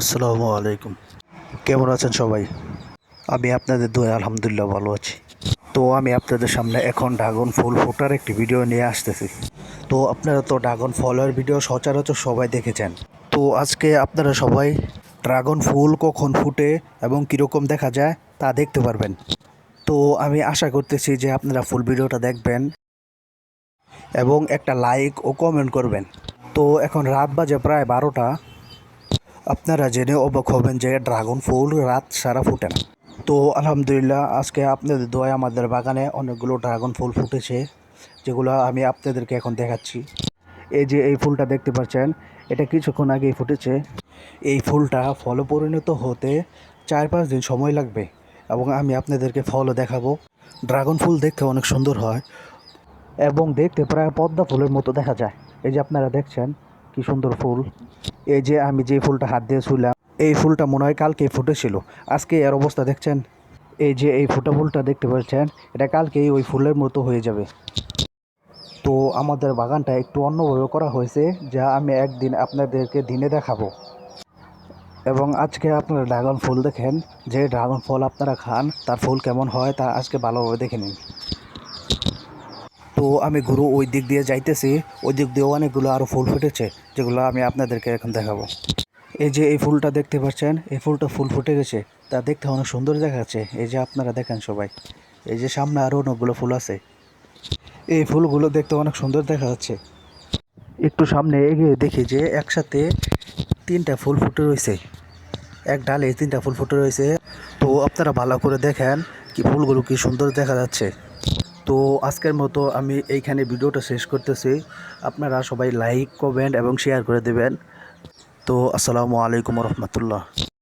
আসসালামু আলাইকুম। কেমন আছেন সবাই? আমি আপনাদের দোয়ায় আলহামদুলিল্লাহ ভালো আছি। তো আমি আপনাদের সামনে এখন ড্রাগন ফুল ফোটার একটি ভিডিও নিয়ে আসতেছি। তো আপনারা তো ড্রাগন ফলের ভিডিও সচরাচর সবাই দেখেছেন। তো আজকে আপনারা সবাই ড্রাগন ফুল কখন ফুটে এবং কীরকম দেখা যায় তা দেখতে পারবেন। তো আমি আশা করতেছি যে আপনারা ফুল ভিডিওটা দেখবেন এবং একটা লাইক ও কমেন্ট করবেন। তো এখন রাত বাজে প্রায় 12টা। আপনারা জেনে অবাক হবেন যে ড্রাগন ফুল রাত সারা ফুটে না। তো আলহামদুলিল্লাহ আজকে আপনাদের দোয়ায় আমাদের বাগানে অনেকগুলো ড্রাগন ফুল ফুটেছে, যেগুলো আমি আপনাদেরকে এখন দেখাচ্ছি। এই যে এই ফুলটা দেখতে পাচ্ছেন, এটা কিছুক্ষণ আগেই ফুটেছে। এই ফুলটা ফলে পরিণত হতে 4-5 দিন সময় লাগবে এবং আমি আপনাদেরকে ফলও দেখাবো। ড্রাগন ফুল দেখতে অনেক সুন্দর হয় এবং দেখতে প্রায় পদ্মা ফুলের মতো দেখা যায়। এই যে আপনারা দেখছেন কি সুন্দর ফুল। এই যে আমি যে ফুলটা হাত দিয়ে ছুঁলাম, এই ফুলটা মনে হয় কালকেই ফুটেছিল। আজকে এর অবস্থা দেখছেন। এই যে এই ফুলটা দেখতে পাচ্ছেন, এটা কালকেই ওই ফুলের মতো হয়ে যাবে। তো আমাদের বাগানটা একটু অন্যভাবে করা হয়েছে, যা আমি একদিন আপনাদেরকে দিনে দেখাবো। এবং আজকে আপনারা ড্রাগন ফুল দেখেন, যে ড্রাগন ফল আপনারা খান তার ফুল কেমন হয় তা আজকে ভালোভাবে দেখে নিন। তো আমি ঘুরু ওই দিক দিয়ে যাইতেছি, ওই দিক দিয়েও অনেকগুলো আরও ফুল ফুটেছে, যেগুলো আমি আপনাদেরকে এখন দেখাবো। এই যে এই ফুলটা দেখতে পাচ্ছেন, এই ফুলটা ফুল ফুটে গেছে, তা দেখতে অনেক সুন্দর দেখাচ্ছে। এই যে আপনারা দেখেন সবাই, এই যে সামনে আরও অনেকগুলো ফুল আছে। এই ফুলগুলো দেখতে অনেক সুন্দর দেখা যাচ্ছে। একটু সামনে এগিয়ে দেখি যে একসাথে 3টা ফুল ফুটে রয়েছে, এক ডালে 3টা ফুল ফুটে রয়েছে। তো আপনারা ভালো করে দেখেন কি ফুলগুলো কি সুন্দর দেখা যাচ্ছে। তো আজকের মতো আমি এইখানে ভিডিওটা শেষ করতেছি। আপনারা সবাই লাইক, কমেন্ট এবং শেয়ার করে দেবেন। তো আসসালামু আলাইকুম রহমতুল্লাহ।